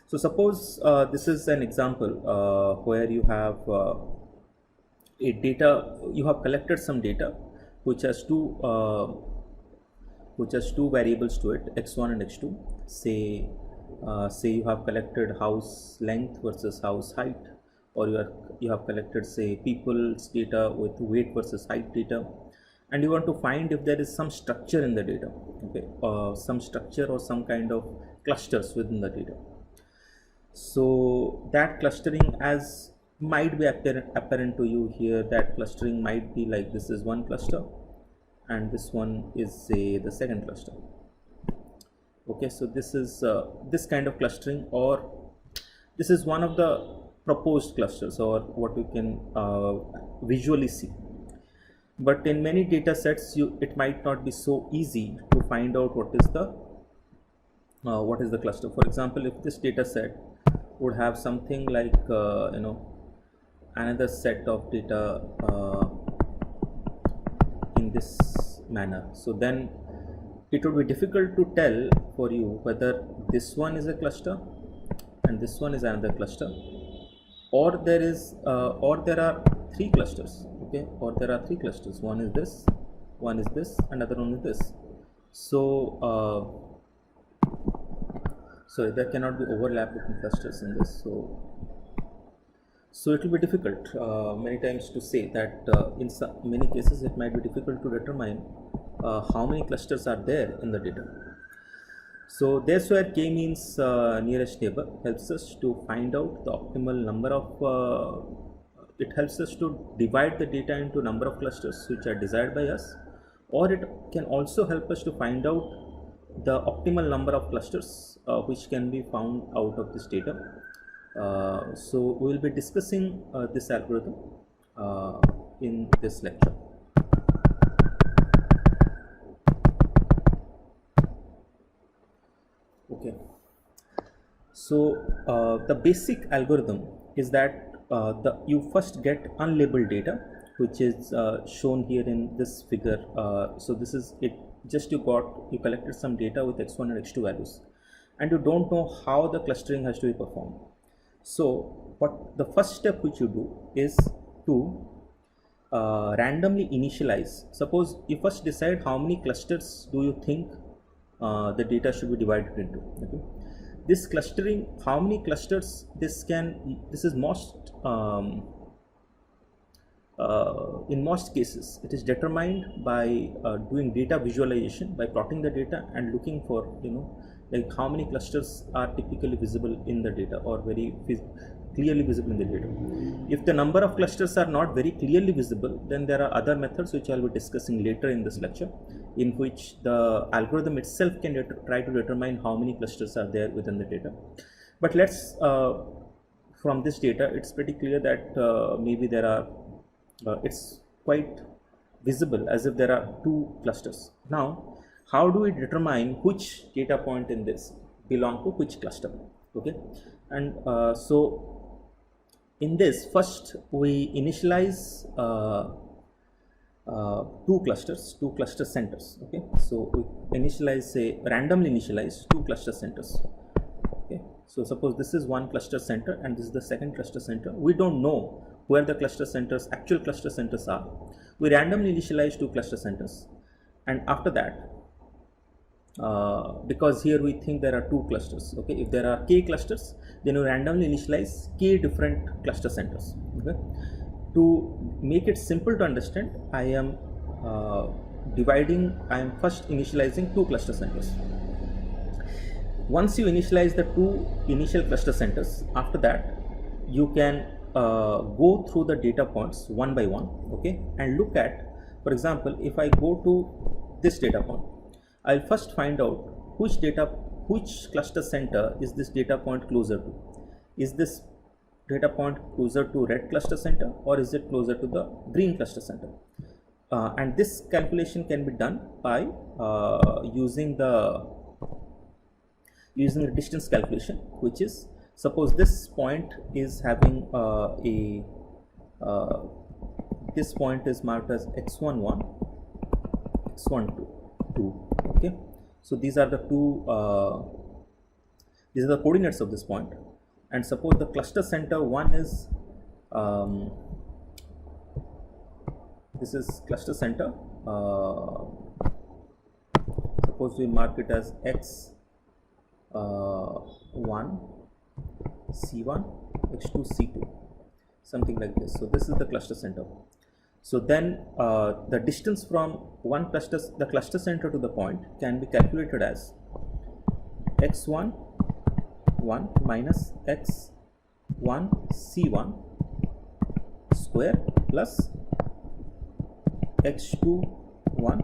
So suppose this is an example where you have a data, you have collected some data which has two variables to it, x1 and x2. Say you have collected house length versus house height, or you have collected, say, people's data with weight versus height data, and you want to find if there is some structure in the data, okay, some structure or some kind of clusters within the data. So that clustering as might be apparent to you here, that clustering might be like this is one cluster and this one is, say, the second cluster. Okay, so this is this kind of clustering, or this is one of the proposed clusters, or what you can visually see. But in many data sets, it might not be so easy to find out what is the cluster. For example, if this data set would have something like another set of data in this manner, so then it would be difficult to tell for you whether this one is a cluster and this one is another cluster, or there are three clusters, okay, or there are three clusters. One is this, another one is this. So there cannot be overlap between clusters in this. So it will be difficult many times to say that. In many cases, it might be difficult to determine how many clusters are there in the data. So that's where k-means nearest neighbor helps us to find out the optimal number of. It helps us to divide the data into number of clusters which are desired by us, or it can also help us to find out the optimal number of clusters which can be found out of this data. So we will be discussing this algorithm in this lecture. Okay, so the basic algorithm is that you first get unlabeled data, which is shown here in this figure. So this is it. Just you collected some data with x1 and x2 values, and you don't know how the clustering has to be performed. So what the first step which you do is to randomly initialize. Suppose you first decide how many clusters do you think the data should be divided into. Okay, this clustering, how many clusters this is most in most cases it is determined by doing data visualization, by plotting the data and looking for like how many clusters are typically visible in the data, or very clearly visible in the data. If the number of clusters are not very clearly visible, then there are other methods which I will be discussing later in this lecture, in which the algorithm itself can try to determine how many clusters are there within the data. But let's from this data, it's pretty clear that maybe there are it's quite visible as if there are two clusters. Now, how do we determine which data point in this belong to which cluster? Okay, and so in this, first we initialize two cluster centers. Okay, so we randomly initialize two cluster centers. Okay, so suppose this is one cluster center and this is the second cluster center. We don't know where the actual cluster centers are. We randomly initialize two cluster centers, and after that, because here we think there are two clusters. Okay, if there are k clusters, then you randomly initialize k different cluster centers. Okay, to make it simple to understand, I am first initializing two cluster centers. Once you initialize the two initial cluster centers, after that you can go through the data points one by one, okay, and look at, for example, if I go to this data point, I'll first find out which cluster center is this data point closer to. Is this data point closer to red cluster center, or is it closer to the green cluster center? And this calculation can be done by using the distance calculation, which is, suppose this point is having this point is marked as x11, x12, okay. So these are the these are the coordinates of this point, and suppose the cluster center 1 is this is cluster center, suppose we mark it as x 1 c1 x2 c2, something like this. So this is the cluster center. So then the distance from the cluster center to the point can be calculated as x1 1 minus x1 c1 square plus x2 1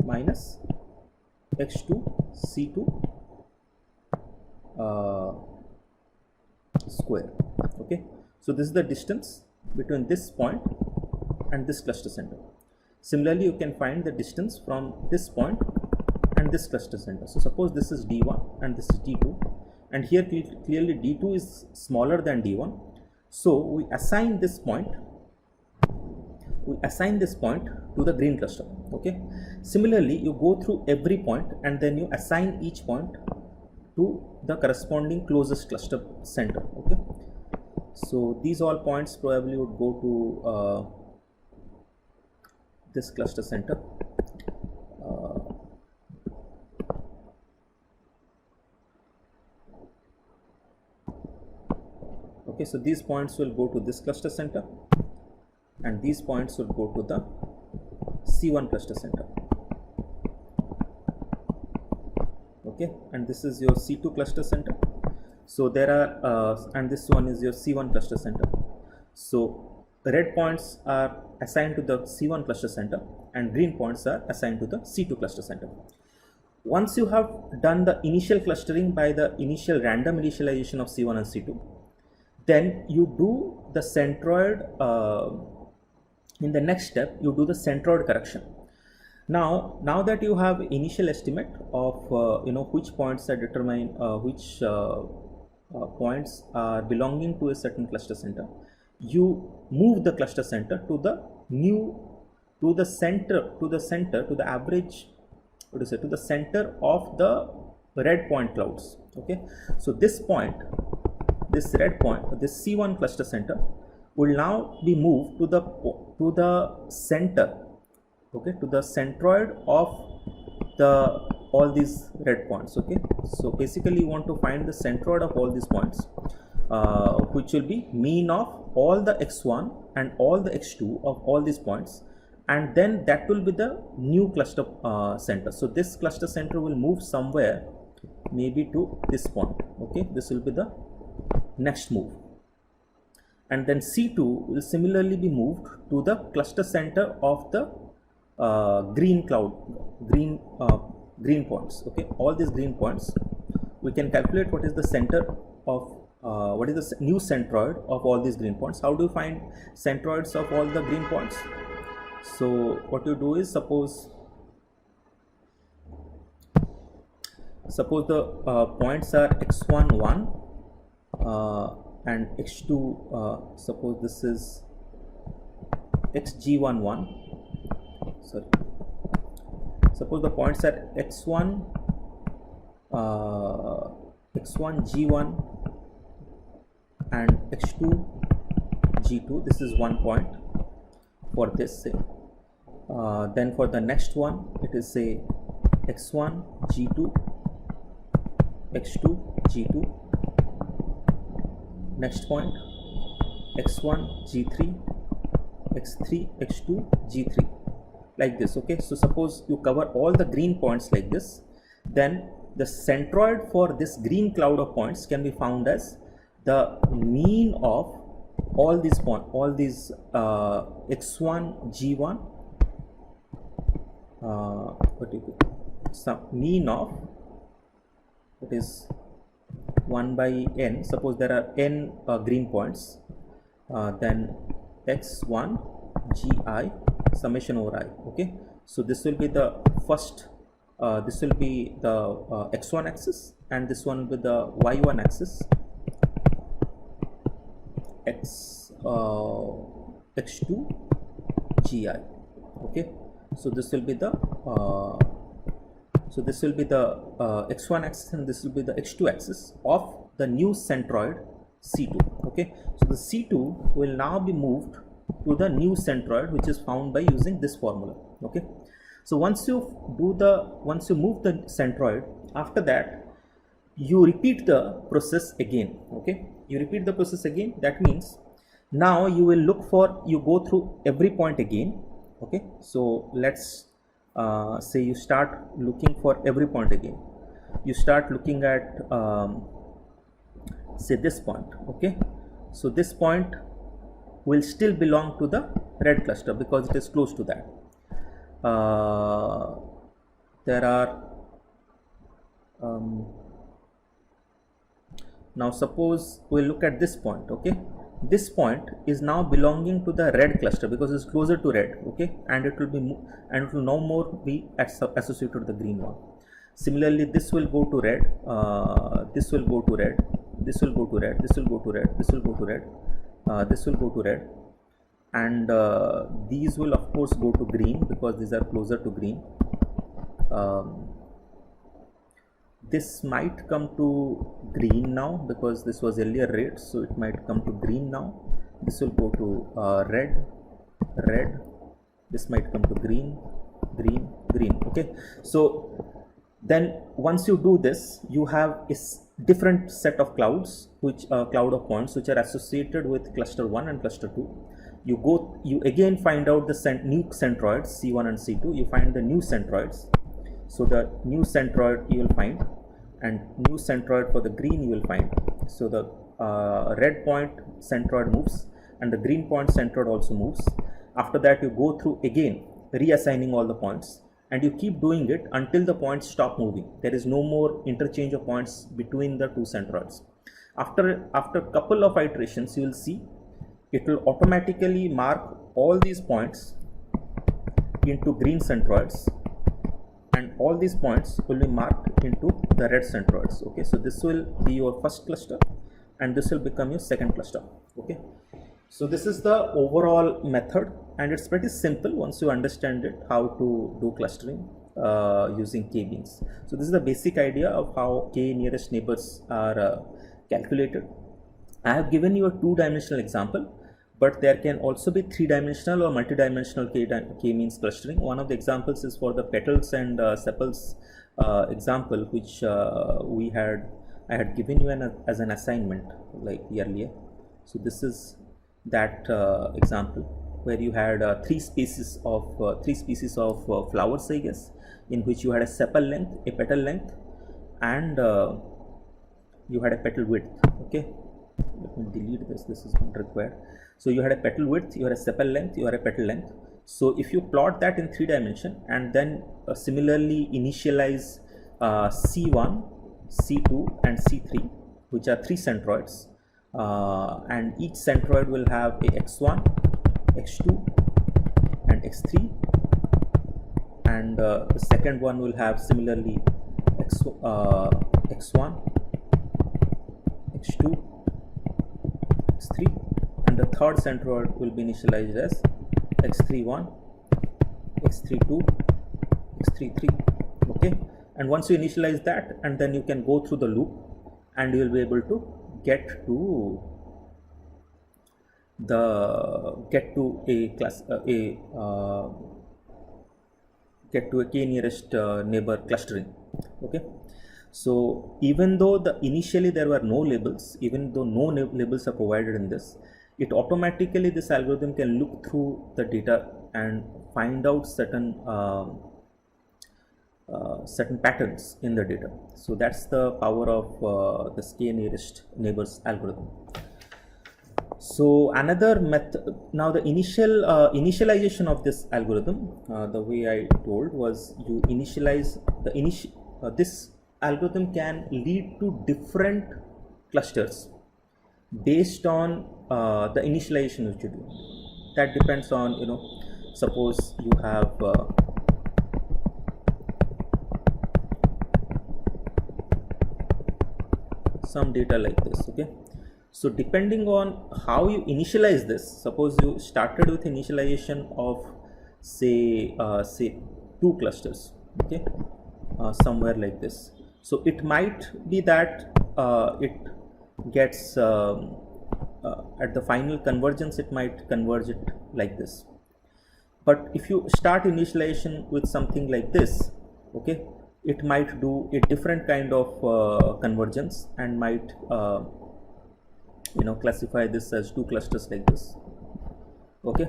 minus x2 c2 square. Okay, so this is the distance between this point and this cluster center. Similarly, you can find the distance from this point and this cluster center. So suppose this is d1 and this is d2, and here clearly d2 is smaller than d1, so we assign this point to the green cluster. Okay, similarly you go through every point and then you assign each point to the corresponding closest cluster center. Okay, so these all points probably would go to this cluster center. Okay, so these points will go to this cluster center, and these points will go to the C1 cluster center. Okay, and this is your C2 cluster center. So there are and this one is your C1 cluster center. So red points are assigned to the C1 cluster center and green points are assigned to the C2 cluster center. Once you have done the initial clustering by the initial random initialization of C1 and C2, then you do the centroid. In the next step, you do the centroid correction. Now that you have initial estimate of which points are determine which points are belonging to a certain cluster center, you move the cluster center to the average, to the center of the red point clouds. Okay, so this red point, this C1 cluster center, will now be moved to the center, okay, to the centroid of all these red points. Okay, so basically you want to find the centroid of all these points, which will be mean of all the x1 and all the x2 of all these points, and then that will be the new cluster center. So this cluster center will move somewhere, maybe to this point. Okay, this will be the next move, and then C2 will similarly be moved to the cluster center of the green points. Okay, all these green points, we can calculate what is the center of what is the new centroid of all these green points. How do you find centroids of all the green points? So what you do is, suppose the points are x1 1 and x2, suppose this is xg1 1. Sorry, suppose the points are x1 g1 and x2 g2. This is one point for this, say. Then for the next one, it is say x1 g2 x2 g2. Next point, x1 g3 x3 x2 g3, like this. Okay, so suppose you cover all the green points like this, then the centroid for this green cloud of points can be found as the mean of all these points, all these x1 g1 some mean of, it is 1 by n. Suppose there are n green points, then x1 gi summation over I. Okay, so this will be the first, this will be the x1 axis, and this one will be the y1 axis, x2 gi. Okay, so this will be the So this will be the x1 axis and this will be the x2 axis of the new centroid C2. Okay, so the C2 will now be moved to the new centroid, which is found by using this formula. Okay, so once you move the centroid, after that you repeat the process again. Okay, you repeat the process again. That means now you will you go through every point again. Okay, so let's say you start looking for every point again. You start looking at say this point. Okay, so this point will still belong to the red cluster because it is close to that. There are now suppose we look at this point. Okay, this point is now belonging to the red cluster because it's closer to red. Okay, and it will no more be associated with the green one. Similarly, this will go to red, this will go to red, this will go to red, this will go to red, this will go to red, this will go to red, and these will of course go to green because these are closer to green. This might come to green now because this was earlier red, so it might come to green now. This will go to red, red, this might come to green, green, green. Okay, so then once you do this, you have a different set of clouds, which cloud of points which are associated with cluster 1 and cluster 2. You again find out the new centroids C1 and C2. You find the new centroids. So the new centroid you will find, and new centroid for the green you will find. So the red point centroid moves and the green point centroid also moves. After that you go through again reassigning all the points, and you keep doing it until the points stop moving. There is no more interchange of points between the two centroids. After a couple of iterations, you will see it will automatically mark all these points into green centroids, and all these points will be marked into the red centroids. Okay, so this will be your first cluster and this will become your second cluster. Okay, so this is the overall method, and it's pretty simple once you understand it, how to do clustering using k-means. So this is the basic idea of how k nearest neighbors are calculated. I have given you a two-dimensional example, but there can also be three-dimensional or multi-dimensional k-means clustering. One of the examples is for the petals and sepals example, which I had given you as an assignment like earlier. So this is that example where you had three species of flowers, I guess, in which you had a sepal length, a petal length, and you had a petal width. Okay, let me delete this. This is not required. So you had a petal width, you had a sepal length, you had a petal length. So if you plot that in 3 dimension and then similarly initialize C1, C2 and C3, which are 3 centroids, and each centroid will have a x1, x2 and x3, and the second one will have similarly x1, x2, x3, and the third centroid will be initialized as x31, x32, x33. Okay, and once you initialize that, and then you can go through the loop and you will be able to get to a k nearest neighbor clustering. Okay, so even though initially there were no labels, even though no labels are provided in this, it automatically, this algorithm can look through the data and find out certain patterns in the data. So that's the power of the k nearest neighbors algorithm. So another method, now the initialization of this algorithm, the way I told was, you initialize this algorithm can lead to different clusters based on the initialization which you do. That depends on, suppose you have some data like this. Okay, so depending on how you initialize this, suppose you started with initialization of say 2 clusters. Okay, somewhere like this. So it might be that it gets at the final convergence, it might converge it like this. But if you start initialization with something like this, okay, it might do a different kind of convergence and might classify this as two clusters like this. Okay,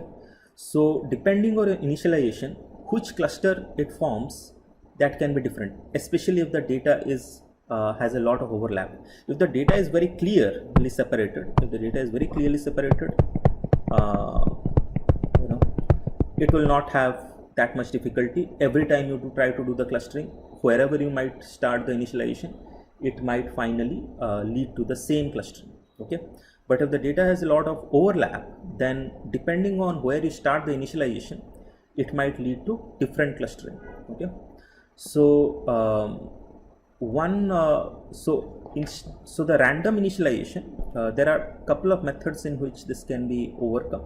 so depending on your initialization, which cluster it forms, that can be different, especially if the data is has a lot of overlap. If the data is very clearly separated, it will not have that much difficulty. Every time you try to do the clustering, wherever you might start the initialization, it might finally lead to the same clustering. Okay, but if the data has a lot of overlap, then depending on where you start the initialization, it might lead to different clustering. Okay, so so the random initialization, there are a couple of methods in which this can be overcome.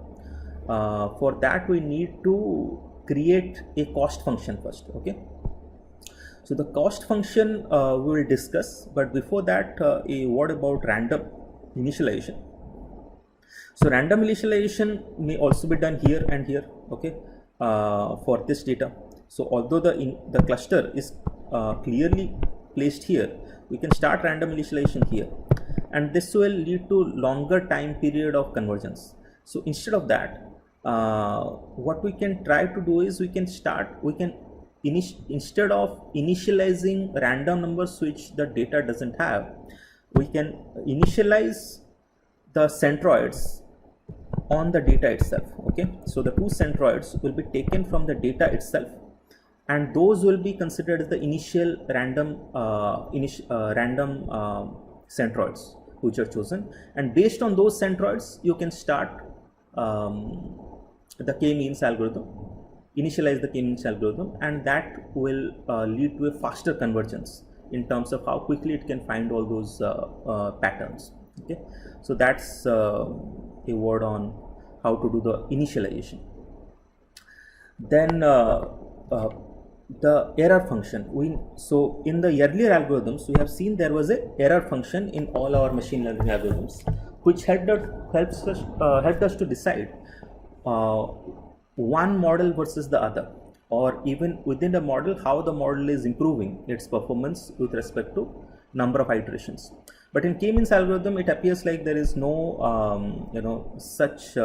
For that we need to create a cost function first. Okay, so the cost function we will discuss, but before that a word about random initialization. So random initialization may also be done here and here. Okay, for this data. So although the cluster is clearly placed here, we can start random initialization here, and this will lead to longer time period of convergence. So instead of that, what we can try to do is instead of initializing random numbers which the data doesn't have, we can initialize the centroids on the data itself. Okay, so the two centroids will be taken from the data itself, and those will be considered as the initial random centroids which are chosen, and based on those centroids you can start the k-means algorithm, initialize the k-means algorithm, and that will lead to a faster convergence in terms of how quickly it can find all those patterns. Okay, so that's a word on how to do the initialization. Then the error function. So in the earlier algorithms, we have seen there was a error function in all our machine learning algorithms, which helped us to decide one model versus the other, or even within the model how the model is improving its performance with respect to number of iterations. But in k-means algorithm, it appears like there is no such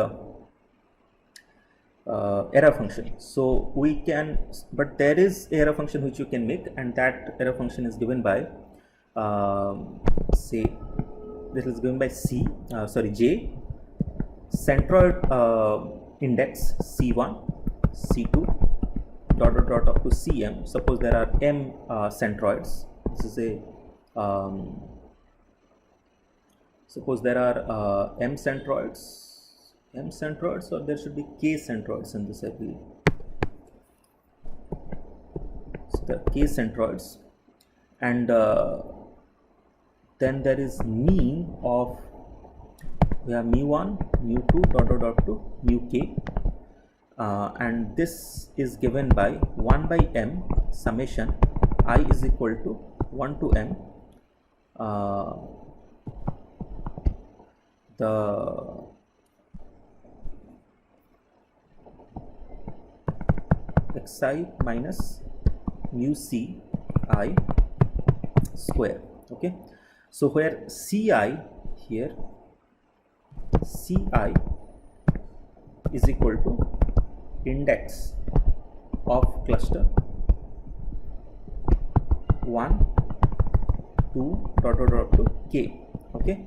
error function. So we can, but there is error function which you can make, and that error function is given by say this is given by J centroid index C1, C2 dot up to Cm. Suppose there are m centroids. This is a suppose there are m centroids, or there should be k centroids in this, I believe. So the k centroids, and then there is mean of, we have mu1, mu2 dot to mu k, and this is given by 1 by m summation I is equal to 1 to m the xi minus mu c I square. Okay, so where ci here, ci is equal to index of cluster 1, 2 dot to k. Okay,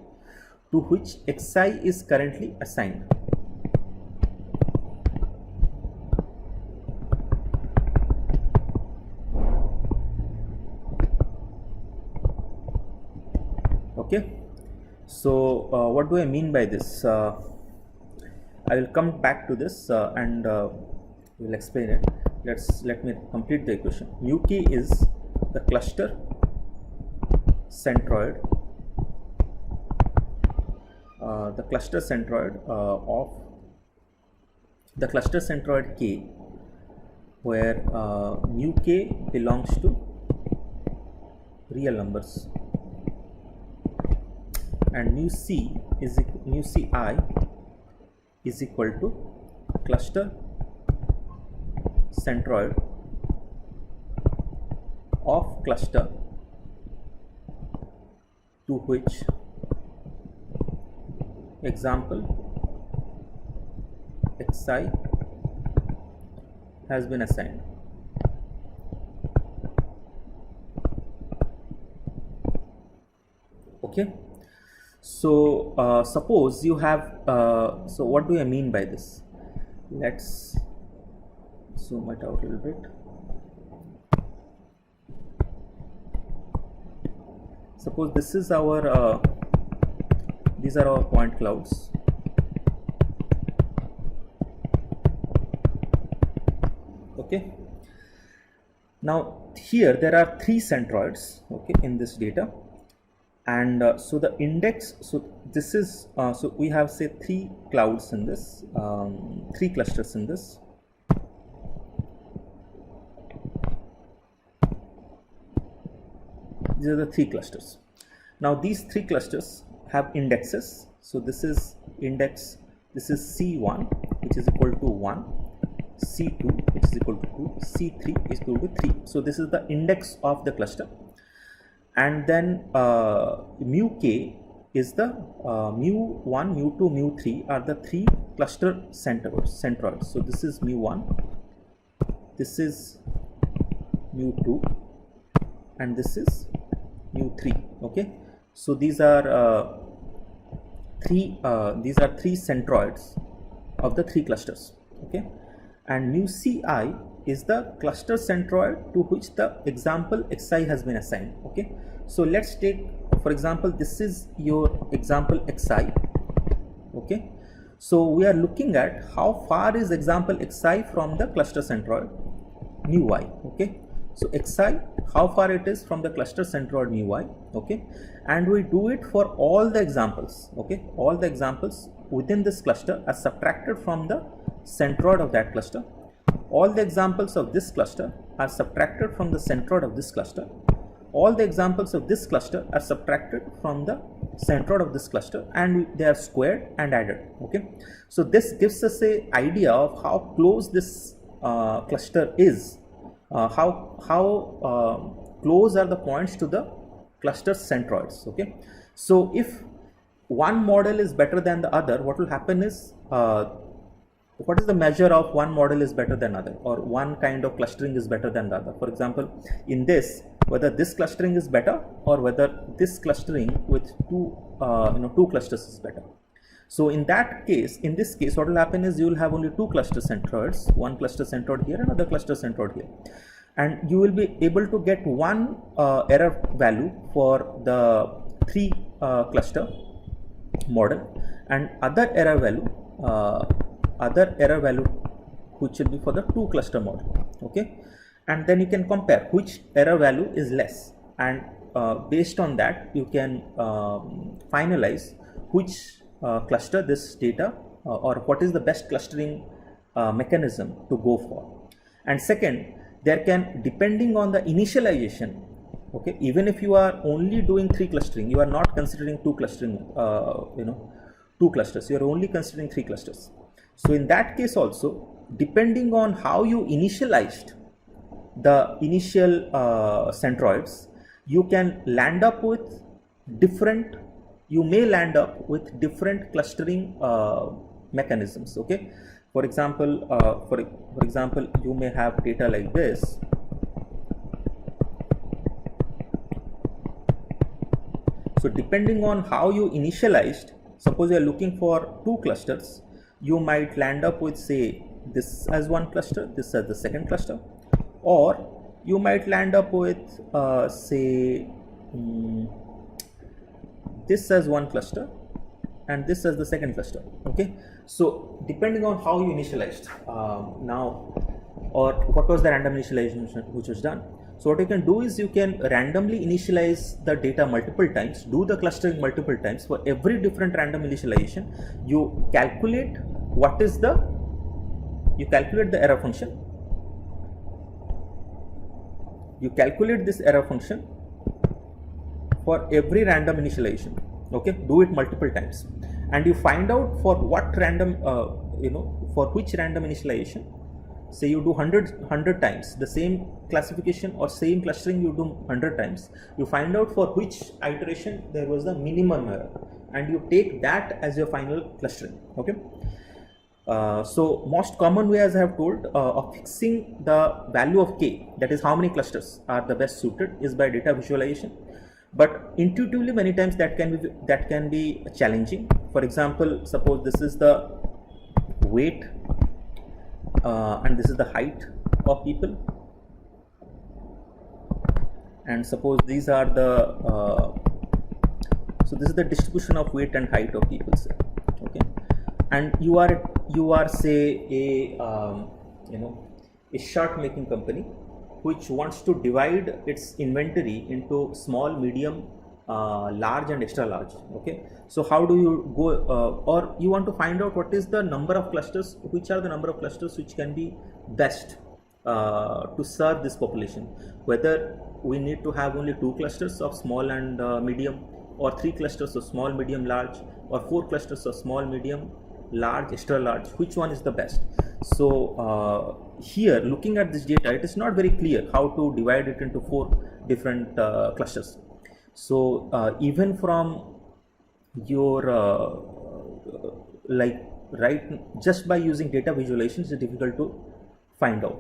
to which xi is currently assigned. Okay, so what do I mean by this? I will come back to this and will explain it. Let me complete the equation. Mu k is the cluster centroid, of the cluster centroid k, where mu k belongs to real numbers, and mu c is mu ci is equal to cluster centroid of cluster to which example xi has been assigned. Okay, so suppose you have so what do I mean by this? Let's zoom it out a little bit. Suppose this is our these are our point clouds. Okay, now here there are 3 centroids, okay, in this data, and so the index, so this is so we have say 3 clouds in this, 3 clusters in this. These are the 3 clusters. Now these 3 clusters have indexes. So this is index, this is C1 which is equal to 1, C2 which is equal to 2, C3 is equal to 3. So this is the index of the cluster, and then mu k is the mu1, mu2, mu3 are the 3 cluster centroids. So this is mu1, this is mu2, and this is mu3. Okay, so these are 3 centroids of the 3 clusters. Okay, and mu ci is the cluster centroid to which the example xi has been assigned. Okay, so let's take, for example, this is your example xi. Okay, so we are looking at how far is example xi from the cluster centroid mu y. Okay, so xi, how far it is from the cluster centroid mu y. Okay, and we do it for all the examples. Okay, all the examples within this cluster are subtracted from the centroid of that cluster. All the examples of this cluster are subtracted from the centroid of this cluster. All the examples of this cluster are subtracted from the centroid of this cluster, and they are squared and added. Okay, so this gives us a idea of how close this cluster is, how close are the points to the cluster centroids. Okay, so if one model is better than the other, what will happen is, what is the measure of one model is better than other, or one kind of clustering is better than the other? For example, in this, whether this clustering is better or whether this clustering with two clusters is better. So in that case, in this case, what will happen is you will have only 2 cluster centroids, one cluster centroid here, another cluster centroid here, and you will be able to get one error value for the 3 cluster model, and other error value which will be for the 2 cluster model. Okay, and then you can compare which error value is less, and based on that you can finalize which cluster this data or what is the best clustering mechanism to go for. And second, there can, depending on the initialization, okay, even if you are only doing 3 clustering, you are not considering 2 clustering, 2 clusters, you are only considering 3 clusters. So in that case also, depending on how you initialized the initial centroids, you can land up with different, you may land up with different clustering mechanisms. Okay, for example, for example, you may have data like this. So depending on how you initialized, suppose you are looking for 2 clusters, you might land up with, say, this as one cluster, this as the second cluster, or you might land up with say this as one cluster and this as the second cluster. Okay, so depending on how you initialized now, or what was the random initialization which was done. So what you can do is you can randomly initialize the data multiple times, do the clustering multiple times. For every different random initialization, you calculate what is the, you calculate the error function, you calculate this error function, for every random initialization. Okay, do it multiple times, and you find out for what random, for which random initialization. Say you do 100 times the same classification or same clustering, you do 100 times. You find out for which iteration there was the minimum error, and you take that as your final clustering. Okay. So most common way, as I have told, of fixing the value of k, that is how many clusters are the best suited, is by data visualization. But intuitively, many times that can be challenging. For example, suppose this is the weight and this is the height of people, and suppose these are the so this is the distribution of weight and height of people, say. Okay, and you are say a shirt making company which wants to divide its inventory into small, medium, large and extra large. Okay, so how do you go, or you want to find out what is the number of clusters, which are the number of clusters which can be best to serve this population, whether we need to have only 2 clusters of small and medium, or 3 clusters of small, medium, large, or 4 clusters of small, medium, large, extra large, which one is the best. So here, looking at this data, it is not very clear how to divide it into 4 different clusters. So even from your just by using data visualization, it's difficult to find out.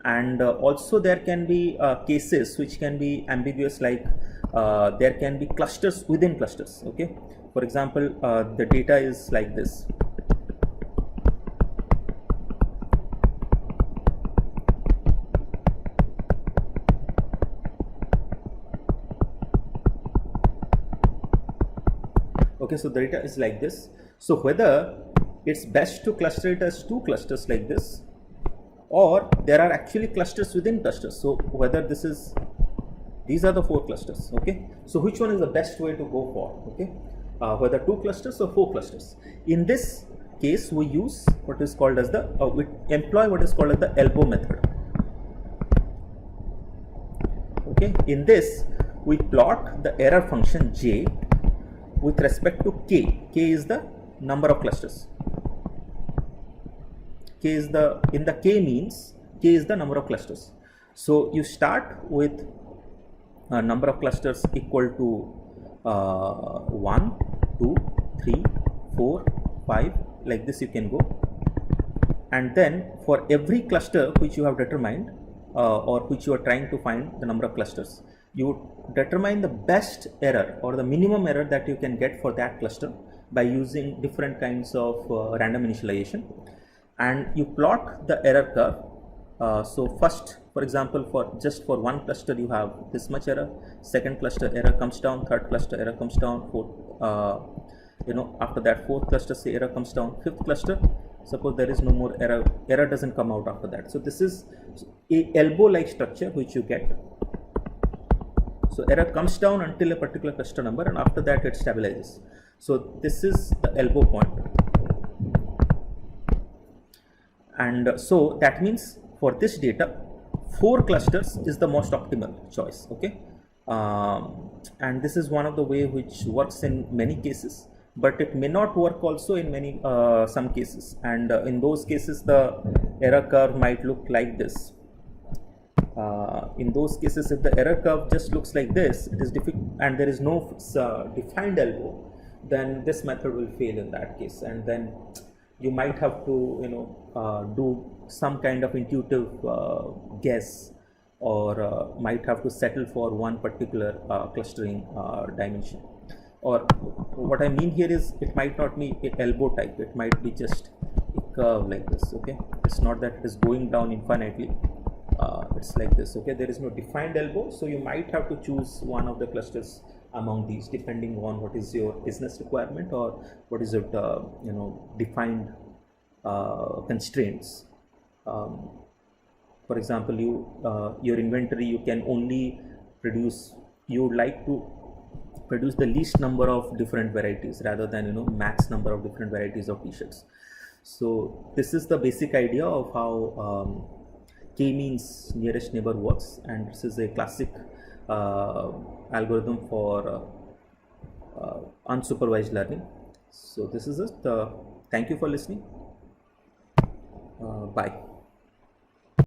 And also there can be cases which can be ambiguous, like there can be clusters within clusters. Okay, for example, the data is like this. Okay, so the data is like this. So whether it's best to cluster it as 2 clusters like this, or there are actually clusters within clusters. So whether these are the 4 clusters. Okay, so which one is the best way to go for? Okay, whether 2 clusters or 4 clusters. In this case, we use what is called as we employ what is called as the elbow method. Okay, in this we plot the error function j with respect to k. K is the number of clusters. K is the number of clusters. So you start with a number of clusters equal to 1, 2, 3, 4, 5, like this you can go. And then for every cluster which you have determined or which you are trying to find the number of clusters, you determine the best error or the minimum error that you can get for that cluster by using different kinds of random initialization, and you plot the error curve. So first, for example, for one cluster you have this much error, second cluster error comes down, third cluster error comes down, after that fourth cluster say error comes down, fifth cluster suppose there is no more error doesn't come out after that. So this is a elbow like structure which you get. So error comes down until a particular cluster number, and after that it stabilizes. So this is the elbow point. And so that means for this data, 4 clusters is the most optimal choice. Okay, and this is one of the way which works in many cases, but it may not work also in many some cases. And in those cases, the error curve might look like this. In those cases, if the error curve just looks like this, it is difficult and there is no defined elbow, then this method will fail in that case, and then you might have to do some kind of intuitive guess, or might have to settle for one particular clustering dimension. Or what I mean here is, it might not be an elbow type, it might be just a curve like this. Okay, it's not that it is going down infinitely, it's like this. Okay, there is no defined elbow, so you might have to choose one of the clusters among these depending on what is your business requirement or what is it defined constraints. For example, your inventory, you can only produce, you would like to produce the least number of different varieties rather than max number of different varieties of t-shirts. So this is the basic idea of how k-means nearest neighbor works, and this is a classic algorithm for unsupervised learning. So this is it. Thank you for listening. Bye.